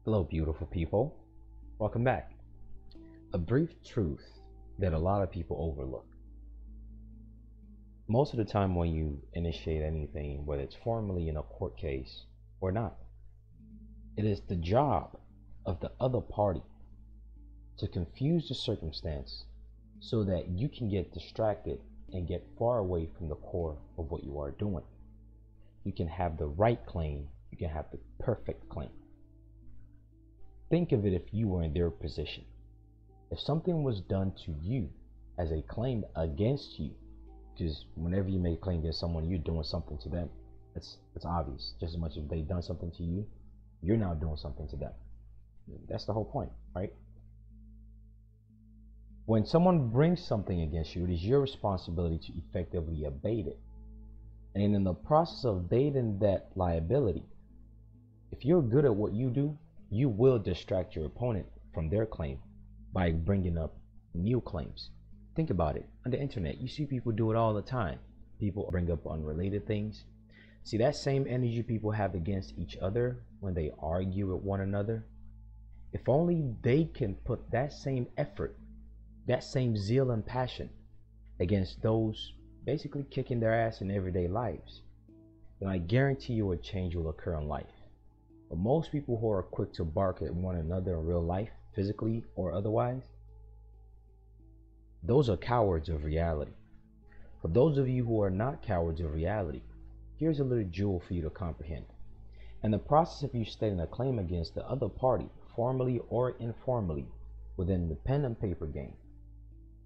Hello, beautiful people. Welcome back. A brief truth that a lot of people overlook. Most of the time, when you initiate anything, whether it's formally in a court case or not, it is the job of the other party to confuse the circumstance so that you can get distracted and get far away from the core of what you are doing. You can have the right claim, you can have the perfect claim. Think of it if you were in their position. If something was done to you as a claim against you, because whenever you make a claim against someone, you're doing something to them. It's obvious. Just as much as they've done something to you, you're now doing something to them. That's the whole point, right? When someone brings something against you, it is your responsibility to effectively abate it. And in the process of abating that liability, if you're good at what you do, you will distract your opponent from their claim by bringing up new claims. Think about it. On the internet, you see people do it all the time. People bring up unrelated things. See, that same energy people have against each other when they argue with one another, if only they can put that same effort, that same zeal and passion against those basically kicking their ass in everyday lives, then I guarantee you a change will occur in life. But most people who are quick to bark at one another in real life, physically or otherwise, those are cowards of reality. For those of you who are not cowards of reality, here's a little jewel for you to comprehend. In the process of you stating a claim against the other party, formally or informally, within the pen and paper game,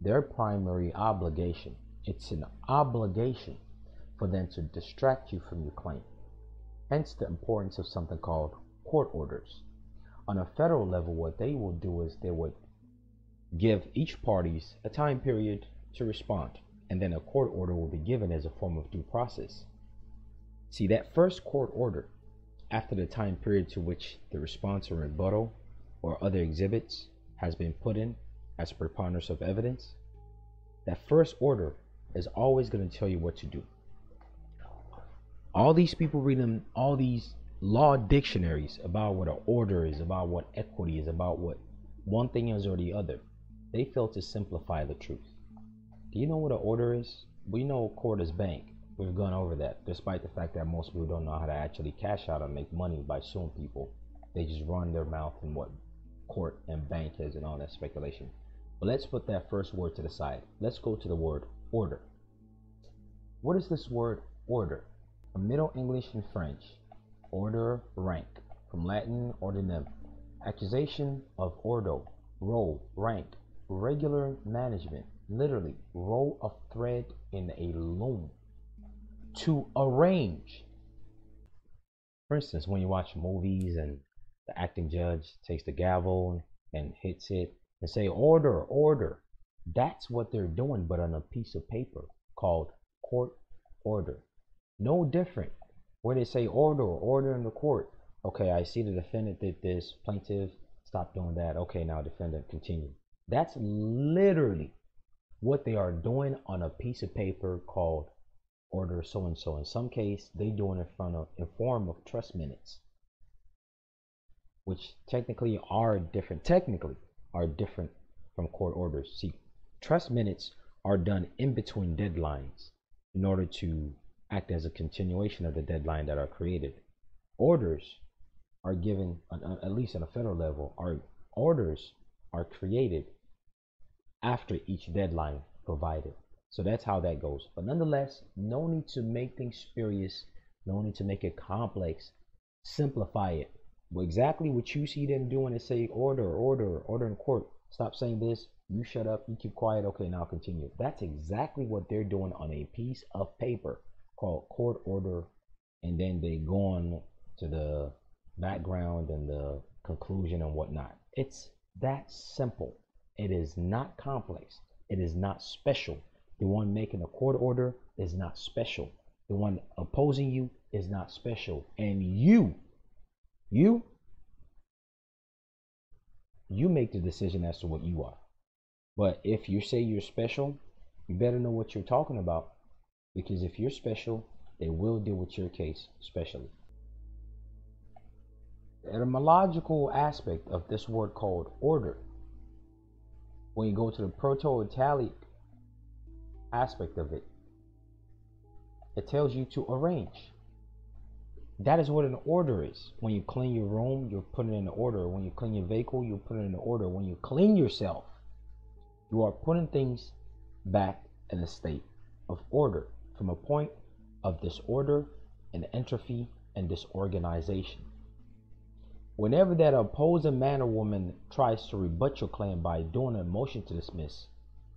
their primary obligation, it's an obligation for them to distract you from your claim. Hence the importance of something called court orders. On a federal level, what they will do is they would give each parties a time period to respond, and then a court order will be given as a form of due process. See, that first court order, after the time period to which the response or rebuttal or other exhibits has been put in as preponderance of evidence, that first order is always going to tell you what to do. All these people reading all these law dictionaries about what an order is, about what equity is, about what one thing is or the other, they fail to simplify the truth. Do you know what an order is? We know court is bank. We've gone over that, despite the fact that most people don't know how to actually cash out and make money by suing people. They just run their mouth in what court and bank is and all that speculation. But let's put that first word to the side. Let's go to the word order. What is this word order? From Middle English and French, order, rank. From Latin, ordinem, accusation of ordo, role, rank, regular management, literally, roll of thread in a loom. To arrange. For instance, when you watch movies and the acting judge takes the gavel and hits it and say, order, order. That's what they're doing, but on a piece of paper called court order. No different. Where they say order, order in the court. Okay, I see the defendant did this. Plaintiff, stop doing that. Okay, now defendant, continue. That's literally what they are doing on a piece of paper called order so and so. In some case, they do it in form of trust minutes, which technically are different from court orders. See, trust minutes are done in between deadlines in order to act as a continuation of the deadline that are created. Orders are given, at least on a federal level, orders are created after each deadline provided. So that's how that goes. But nonetheless, no need to make things spurious, no need to make it complex. Simplify it. Well, exactly what you see them doing is say order, order, order in court. Stop saying this. You shut up. You keep quiet. Okay, now continue. That's exactly what they're doing on a piece of paper called court order, and then they go on to the background and the conclusion and whatnot. It's that simple. It is not complex. It is not special. The one making a court order is not special. The one opposing you is not special. And you make the decision as to what you are. But if you say you're special, you better know what you're talking about. Because if you're special, they will deal with your case specially. etymological aspect of this word called order, when you go to the Proto-Italic aspect of it, it tells you to arrange. That is what an order is. When you clean your room, you're putting it in order. When you clean your vehicle, you're putting it in order. When you clean yourself, you are putting things back in a state of order from a point of disorder and entropy and disorganization. Whenever that opposing man or woman tries to rebut your claim by doing a motion to dismiss,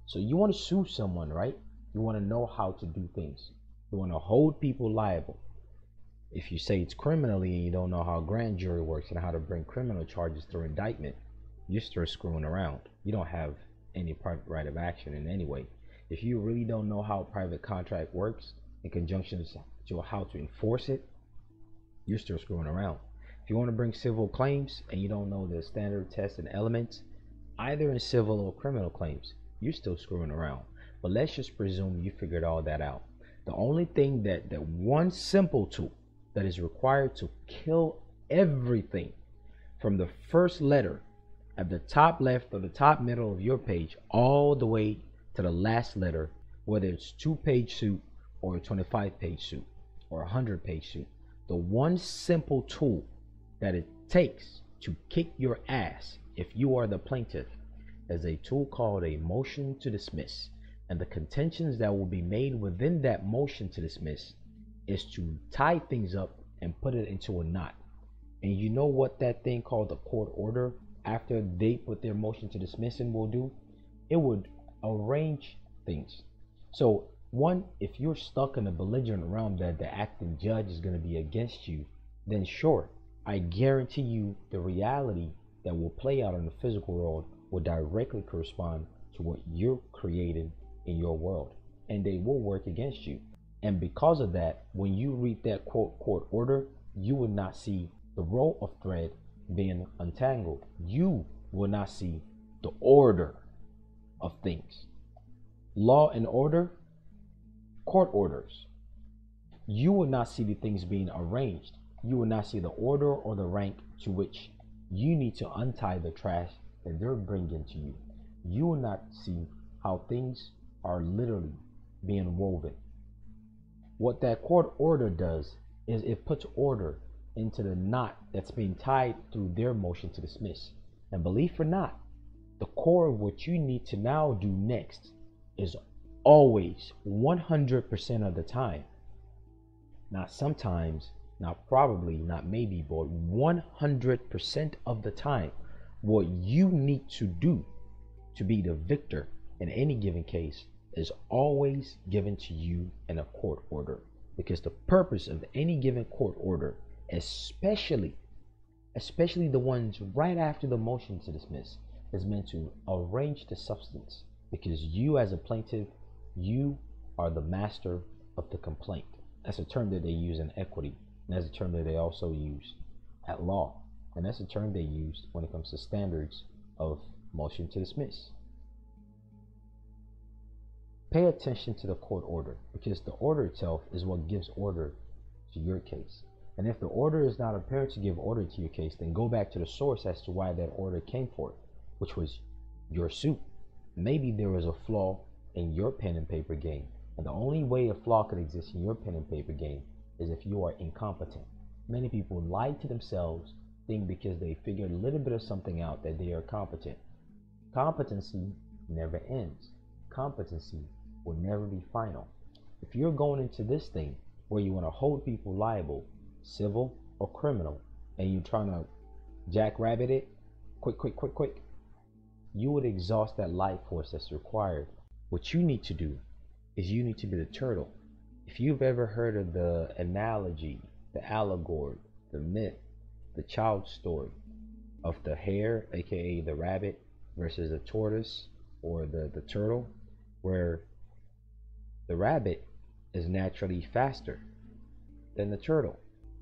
so you want to sue someone, right? You want to know how to do things. You want to hold people liable. If you say it's criminally and you don't know how grand jury works and how to bring criminal charges through indictment, you're still screwing around. You don't have any private right of action in any way. If you really don't know how private contract works in conjunction to how to enforce it, you're still screwing around. If you want to bring civil claims and you don't know the standard tests and elements, either in civil or criminal claims, you're still screwing around. But let's just presume you figured all that out. The only thing that one simple tool that is required to kill everything from the first letter at the top left or the top middle of your page all the way to the last letter, whether it's 2-page suit or a 25-page suit or a 100-page suit, the one simple tool that it takes to kick your ass if you are the plaintiff is a tool called a motion to dismiss. And the contentions that will be made within that motion to dismiss is to tie things up and put it into a knot. And you know what that thing called the court order, after they put their motion to dismiss in, will do? It would arrange things. So one, if you're stuck in a belligerent realm that the acting judge is going to be against you, then sure, I guarantee you the reality that will play out in the physical world will directly correspond to what you're creating in your world, and they will work against you. And because of that, when you read that quote court order, you will not see the roll of thread being untangled. You will not see the order of things. Law and order, court orders. You will not see the things being arranged. You will not see the order or the rank to which you need to untie the trash that they're bringing to you. You will not see how things are literally being woven. What that court order does is it puts order into the knot that's being tied through their motion to dismiss. And believe it or not, the core of what you need to now do next is always 100% of the time, not sometimes, not probably, not maybe, but 100% of the time, what you need to do to be the victor in any given case is always given to you in a court order. Because the purpose of any given court order, especially the ones right after the motion to dismiss, is meant to arrange the substance. Because you as a plaintiff, you are the master of the complaint. That's a term that they use in equity, and that's a term that they also use at law, and that's a term they use when it comes to standards of motion to dismiss. Pay attention to the court order, because the order itself is what gives order to your case. And if the order is not apparent to give order to your case, then go back to the source as to why that order came forth, which was your suit. Maybe there was a flaw in your pen and paper game, and the only way a flaw could exist in your pen and paper game is if you are incompetent. Many people lie to themselves, think because they figured a little bit of something out that they are competent. Competency never ends. Competency will never be final. If you're going into this thing where you want to hold people liable, civil or criminal, and you're trying to jackrabbit it, quick, you would exhaust that life force that's required. What you need to do is you need to be the turtle. If you've ever heard of the analogy, the allegory, the myth, the child's story of the hare, aka the rabbit, versus the tortoise or the turtle, where the rabbit is naturally faster than the turtle.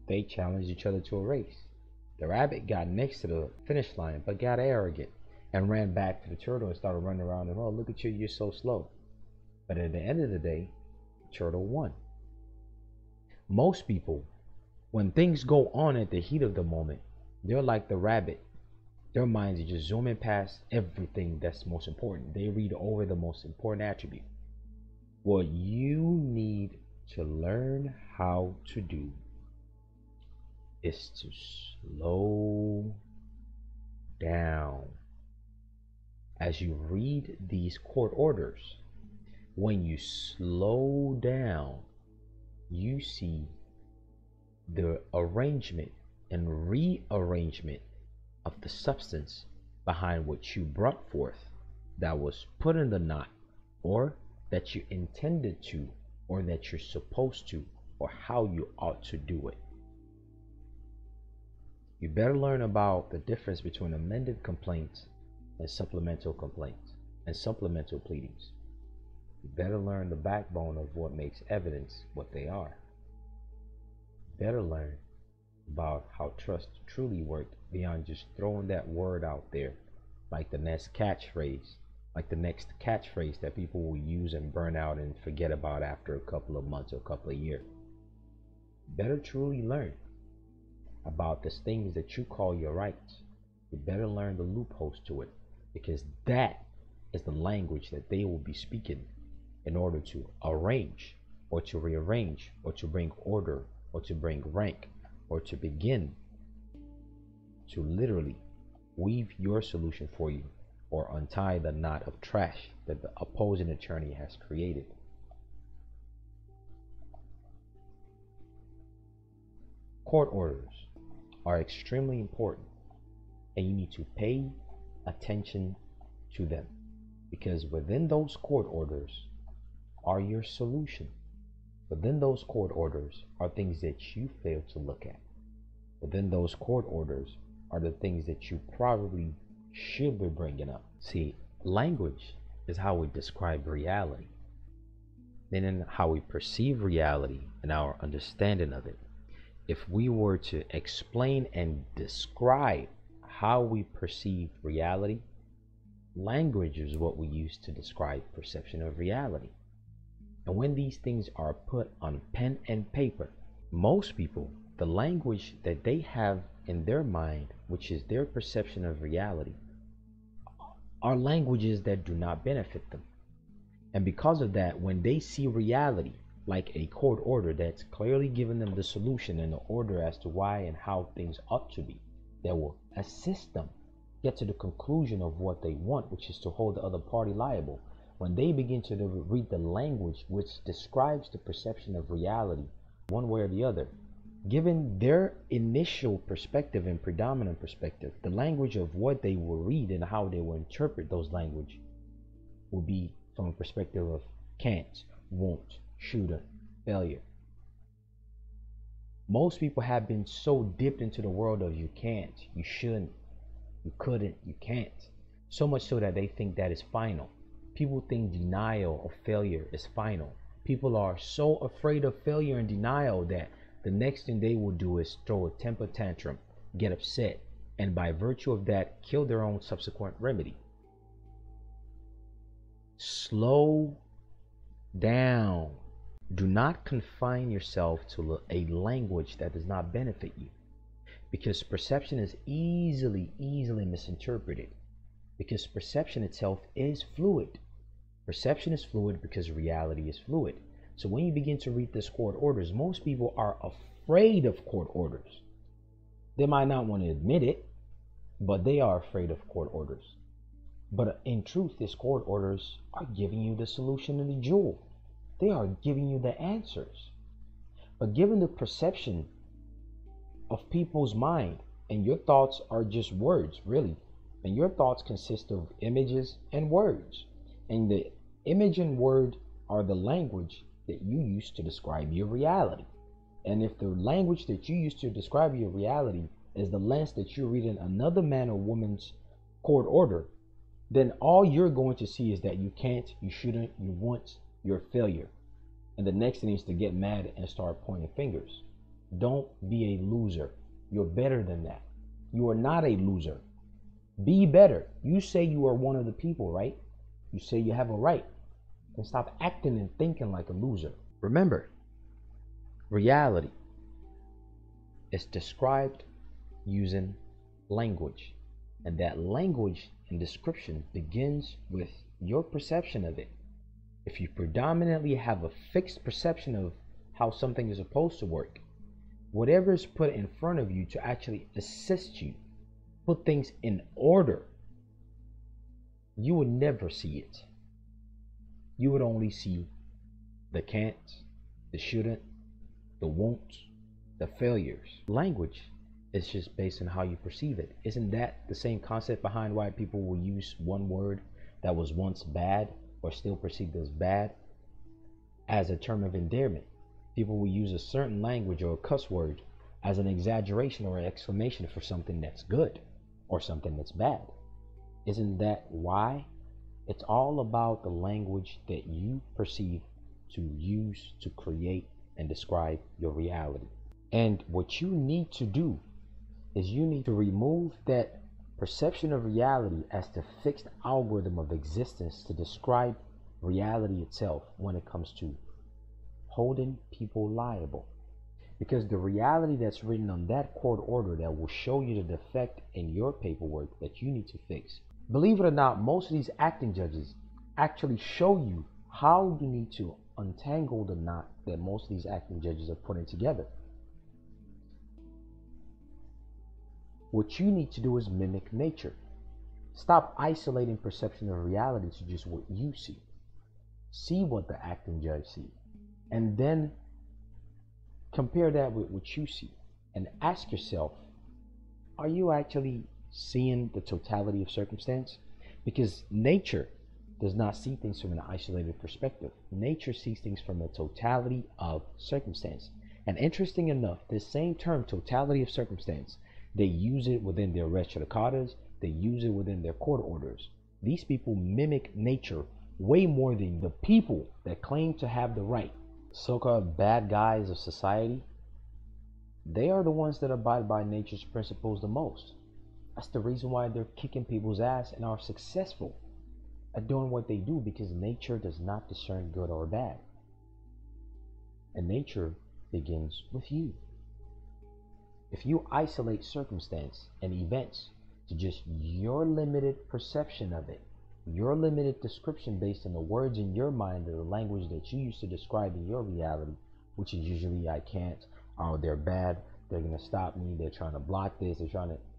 They challenged each other to a race. The rabbit got next to the finish line but got arrogant and ran back to the turtle and started running around and, oh, look at you, you're so slow. But at the end of the day, the turtle won. Most people, when things go on at the heat of the moment, They're like the rabbit. Their minds are just zooming past everything that's most important. They read over the most important attribute. What you need to learn how to do is to slow down as you read these court orders. When you slow down, you see the arrangement and rearrangement of the substance behind what you brought forth that was put in the knot, or that you intended to, or that you're supposed to, or how you ought to do it. You better learn about the difference between amended complaints and supplemental complaints and supplemental pleadings. You better learn the backbone of what makes evidence what they are. You better learn about how trust truly worked beyond just throwing that word out there like the next catchphrase, that people will use and burn out and forget about after a couple of months or a couple of years. You better truly learn about the things that you call your rights. You better learn the loopholes to it, because that is the language that they will be speaking in order to arrange or to rearrange or to bring order or to bring rank or to begin to literally weave your solution for you or untie the knot of trash that the opposing attorney has created. Court orders are extremely important, and you need to pay attention to them, because within those court orders are your solution. Within those court orders are things that you fail to look at. Within those court orders are the things that you probably should be bringing up. See, language is how we describe reality, meaning how we perceive reality and our understanding of it. If we were to explain and describe how we perceive reality, language is what we use to describe perception of reality. And when these things are put on pen and paper, most people, the language that they have in their mind, which is their perception of reality, are languages that do not benefit them. And because of that, when they see reality, like a court order that's clearly giving them the solution and the order as to why and how things ought to be, that will assist them get to the conclusion of what they want, which is to hold the other party liable. When they begin to read the language which describes the perception of reality one way or the other, given their initial perspective and predominant perspective, the language of what they will read and how they will interpret those language will be from a perspective of can't, won't, shouldn't, failure. Most people have been so dipped into the world of you can't, you shouldn't, you couldn't, you can't, so much so that they think that is final. People think denial of failure is final. People are so afraid of failure and denial that the next thing they will do is throw a temper tantrum, get upset, and by virtue of that, kill their own subsequent remedy. Slow down. Do not confine yourself to a language that does not benefit you, because perception is easily misinterpreted, because perception itself is fluid. Perception is fluid because reality is fluid. So when you begin to read this court orders, most people are afraid of court orders. They might not want to admit it, but they are afraid of court orders. But in truth, these court orders are giving you the solution and the jewel. They are giving you the answers. But given the perception of people's mind, and your thoughts are just words, really, and your thoughts consist of images and words, and the image and word are the language that you use to describe your reality. And if the language that you use to describe your reality is the lens that you read in another man or woman's court order, then all you're going to see is that you can't, you shouldn't, you won't, you're a failure. And the next thing is to get mad and start pointing fingers. Don't be a loser. You're better than that. You are not a loser. Be better. You say you are one of the people, right? You say you have a right. And stop acting and thinking like a loser. Remember, reality is described using language. And that language and description begins with your perception of it. If you predominantly have a fixed perception of how something is supposed to work, whatever is put in front of you to actually assist you, put things in order, you would never see it. You would only see the can'ts, the shouldn't, the won'ts, the failures. Language is just based on how you perceive it. Isn't that the same concept behind why people will use one word that was once bad or still perceived as bad as a term of endearment? People will use a certain language or a cuss word as an exaggeration or an exclamation for something that's good or something that's bad. Isn't that why? It's all about the language that you perceive to use to create and describe your reality. And what you need to do is you need to remove that perception of reality as the fixed algorithm of existence to describe reality itself when it comes to holding people liable. Because the reality that's written on that court order that will show you the defect in your paperwork that you need to fix. Believe it or not, most of these acting judges actually show you how you need to untangle the knot that most of these acting judges are putting together. What you need to do is mimic nature. Stop isolating perception of reality to just what you see. See what the acting judge sees. And then compare that with what you see. And ask yourself, are you actually seeing the totality of circumstance? Because nature does not see things from an isolated perspective. Nature sees things from the totality of circumstance. And interesting enough, this same term, totality of circumstance, they use it within their res judicatas, they use it within their court orders. These people mimic nature way more than the people that claim to have the right. So-called bad guys of society, they are the ones that abide by nature's principles the most. That's the reason why they're kicking people's ass and are successful at doing what they do, because nature does not discern good or bad. And nature begins with you. If you isolate circumstance and events to just your limited perception of it, your limited description based on the words in your mind or the language that you use to describe in your reality, which is usually I can't, oh, they're bad, they're going to stop me, they're trying to block this,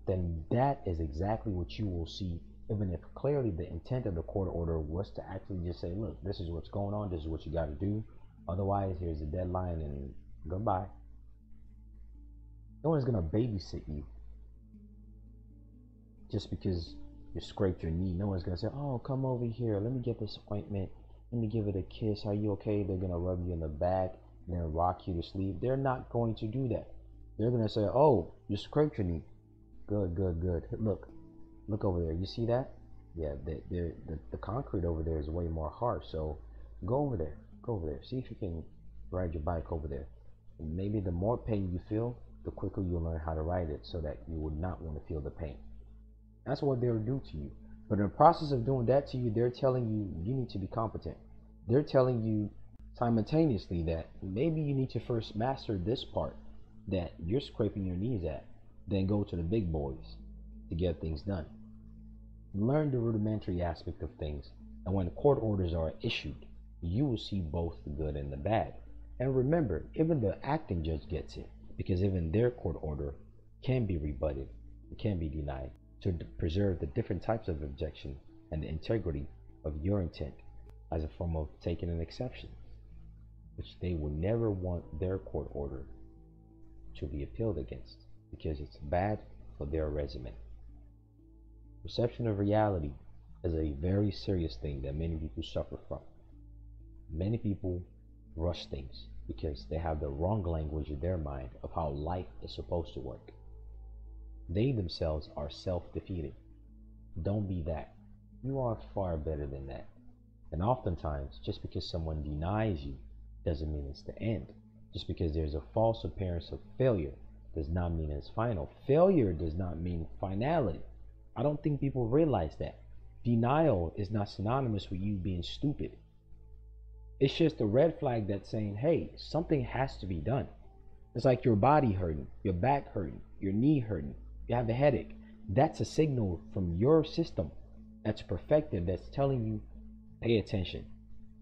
then that is exactly what you will see, even if clearly the intent of the court order was to actually just say, look, this is what's going on, this is what you got to do, otherwise here's a deadline and goodbye. No one's going to babysit you just because you scraped your knee. No one's going to say, oh, come over here, let me get this ointment, let me give it a kiss, are you okay? They're going to rub you in the back and then rock you to sleep. They're not going to do that. They're going to say, oh, you scraped your knee. Good. Look over there. You see that? Yeah, the concrete over there is way more harsh. So go over there. See if you can ride your bike over there. And maybe the more pain you feel, the quicker you'll learn how to ride it so that you would not want to feel the pain. That's what they'll do to you. But in the process of doing that to you, they're telling you you need to be competent. They're telling you simultaneously that maybe you need to first master this part that you're scraping your knees at, then go to the big boys to get things done. Learn the rudimentary aspect of things, and when court orders are issued, you will see both the good and the bad. And remember, even the acting judge gets it, because even their court order can be rebutted, it can be denied, to preserve the different types of objection and the integrity of your intent as a form of taking an exception, which they would never want their court order to be appealed against, because it's bad for their resume. Perception of reality is a very serious thing that many people suffer from. Many people rush things because they have the wrong language in their mind of how life is supposed to work. They themselves are self-defeating. Don't be that. You are far better than that. And oftentimes, just because someone denies you doesn't mean it's the end. Just because there's a false appearance of failure does not mean it's final. Failure does not mean finality. I don't think people realize that. Denial is not synonymous with you being stupid. It's just a red flag that's saying, hey, something has to be done. It's like your body hurting, your back hurting, your knee hurting, you have a headache. That's a signal from your system that's perfected, that's telling you, pay attention,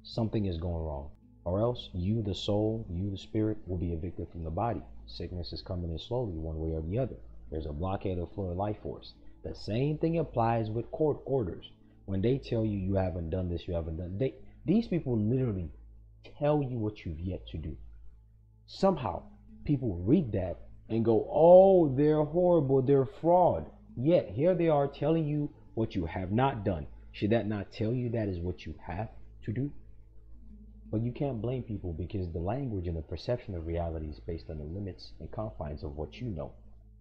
something is going wrong. Or else you, the soul, you, the spirit, will be evicted from the body. Sickness is coming in slowly, one way or the other. There's a blockade of flow of life force. The same thing applies with court orders. When they tell you you haven't done this, you haven't done, these people literally tell you what you've yet to do. Somehow people read that and go, oh, they're horrible, they're fraud. Yet here they are telling you what you have not done. Should that not tell you that is what you have to do? But you can't blame people, because the language and the perception of reality is based on the limits and confines of what you know.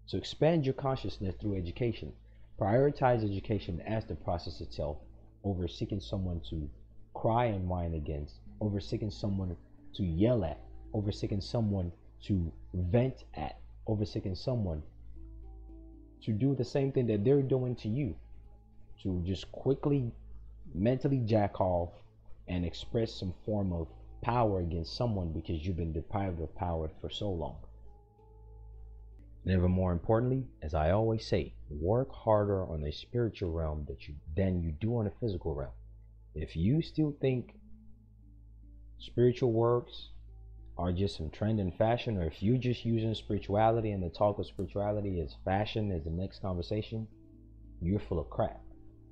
So expand your consciousness through education. Prioritize education as the process itself over seeking someone to cry and whine against, over seeking someone to yell at, over seeking someone to vent at, over seeking someone to do the same thing that they're doing to you, to just quickly mentally jack off and express some form of power against someone because you've been deprived of power for so long. And ever more importantly, as I always say, work harder on the spiritual realm than you do on the physical realm. If you still think spiritual works are just some trend and fashion, or if you're just using spirituality and the talk of spirituality as fashion, as the next conversation, you're full of crap.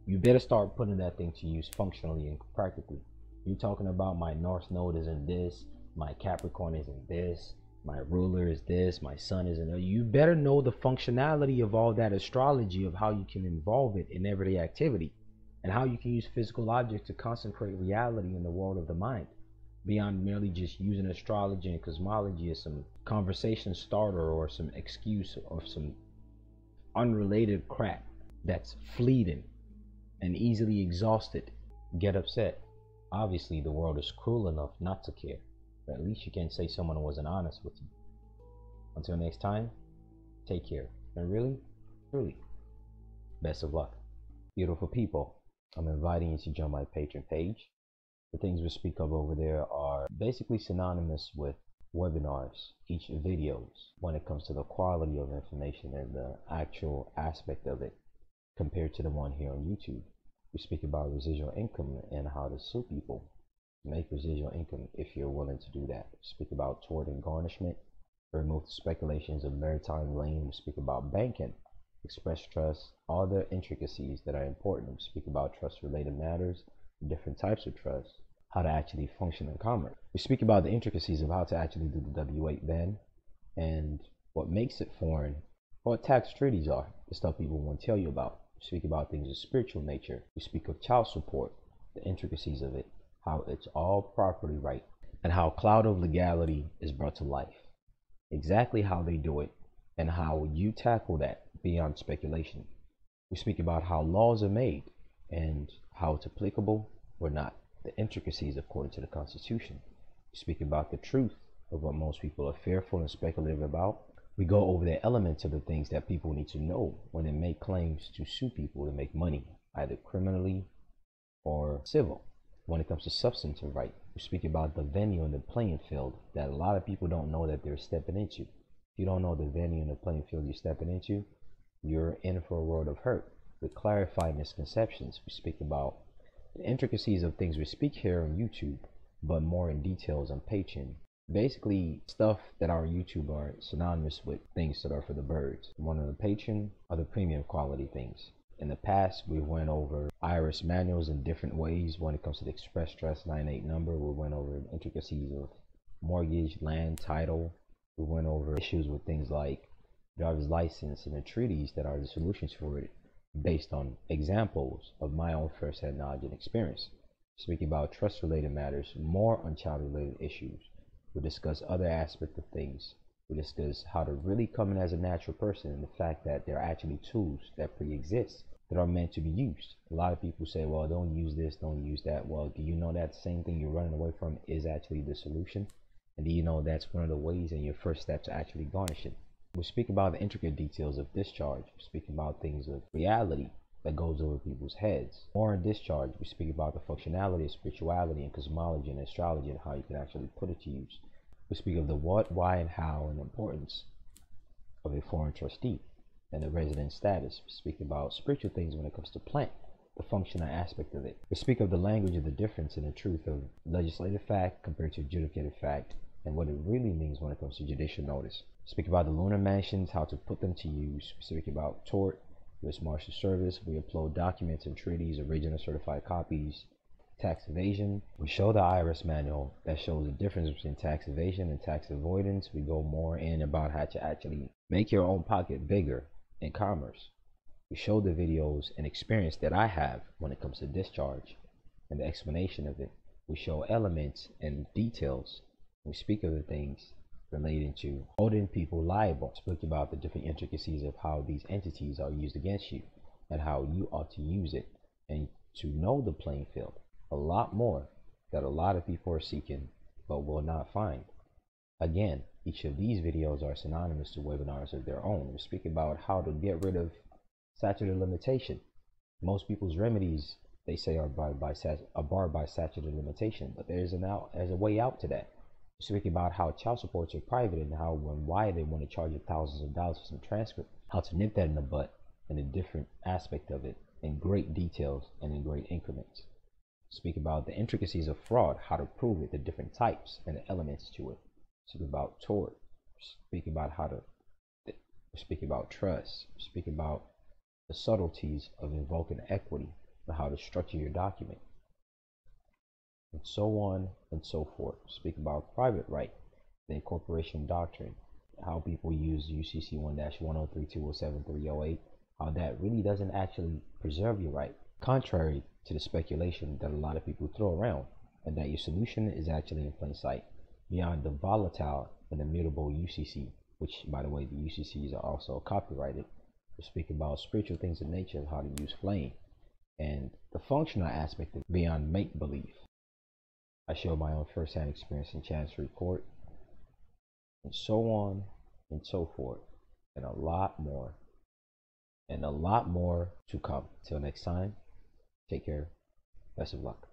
You better start putting that thing to use functionally and practically. You're talking about my North Node is in this, my Capricorn is in this, my ruler is this, my sun is in that. You better know the functionality of all that astrology, of how you can involve it in everyday activity, and how you can use physical objects to concentrate reality in the world of the mind, beyond merely just using astrology and cosmology as some conversation starter or some excuse or some unrelated crap that's fleeting and easily exhausted. Get upset. Obviously the world is cruel enough not to care, but at least you can say someone wasn't honest with you. Until next time, take care, and really, truly, best of luck. Beautiful people, I'm inviting you to join my Patreon page. The things we speak of over there are basically synonymous with webinars, each videos, when it comes to the quality of information and the actual aspect of it compared to the one here on YouTube. We speak about residual income and how to sue people, make residual income if you're willing to do that. We speak about tort and garnishment, remove the speculations of maritime lien. We speak about banking, express trust, all the intricacies that are important. We speak about trust related matters, different types of trust, how to actually function in commerce. We speak about the intricacies of how to actually do the W8 ban and what makes it foreign, what tax treaties are, the stuff people won't tell you about. We speak about things of spiritual nature. We speak of child support, the intricacies of it, how it's all property right, and how cloud of legality is brought to life. Exactly how they do it and how you tackle that beyond speculation. We speak about how laws are made and how it's applicable or not, the intricacies according to the Constitution. We speak about the truth of what most people are fearful and speculative about. We go over the elements of the things that people need to know when they make claims to sue people to make money, either criminally or civil. When it comes to substantive right, we speak about the venue and the playing field that a lot of people don't know that they're stepping into. If you don't know the venue and the playing field you're stepping into, you're in for a world of hurt. We clarify misconceptions. We speak about the intricacies of things we speak here on YouTube, but more in details on Patreon. Basically, stuff that our YouTube are synonymous with things that are for the birds. One on the Patreon are the premium quality things. In the past, we went over IRS manuals in different ways. When it comes to the Express Trust 98 number, we went over the intricacies of mortgage, land, title. We went over issues with things like driver's license and the treaties that are the solutions for it, based on examples of my own first-hand knowledge and experience. Speaking about trust-related matters, more on child-related issues. We discuss other aspects of things. We discuss how to really come in as a natural person, and the fact that there are actually tools that pre-exist that are meant to be used. A lot of people say, well, don't use this, don't use that. Well, do you know that same thing you're running away from is actually the solution? And do you know that's one of the ways and your first step to actually garnish it? We speak about the intricate details of discharge. We speak about things of reality that goes over people's heads. More in discharge, we speak about the functionality of spirituality and cosmology and astrology and how you can actually put it to use. We speak of the what, why, and how, and the importance of a foreign trustee. and the resident status. We speak about spiritual things when it comes to plant, the functional aspect of it. We speak of the language of the difference in the truth of legislative fact compared to adjudicated fact, and what it really means when it comes to judicial notice. We speak about the lunar mansions, how to put them to use. We speak about tort, U.S. Marshal Service. We upload documents and treaties, original certified copies. Tax evasion. We show the IRS manual that shows the difference between tax evasion and tax avoidance. We go more in about how to actually make your own pocket bigger in commerce. We show the videos and experience that I have when it comes to discharge and the explanation of it. We show elements and details. We speak of the things relating to holding people liable. Speak about the different intricacies of how these entities are used against you and how you ought to use it, and to know the playing field. A lot more that a lot of people are seeking but will not find. Again, each of these videos are synonymous to webinars of their own. We speak about how to get rid of statute of limitation. Most people's remedies, they say, are barred by statute of limitation, but there's a way out to that. We speak about how child supports are private and how and why they want to charge you thousands of dollars for some transcript, how to nip that in the butt, and a different aspect of it in great details and in great increments. Speak about the intricacies of fraud, how to prove it, the different types and the elements to it. Speak about tort. Speak about speak about trust. Speak about the subtleties of invoking equity and how to structure your document, and so on and so forth. Speak about private right, the incorporation doctrine, how people use UCC 1-103207-308, how that really doesn't actually preserve your right, contrary to the speculation that a lot of people throw around, and that your solution is actually in plain sight beyond the volatile and immutable UCC, which, by the way, the UCCs are also copyrighted. We speak about spiritual things in nature and how to use flame, and the functional aspect of beyond make-believe. I show my own first-hand experience in Chancery Court, and so on and so forth, and a lot more to come. Till next time, take care. Best of luck.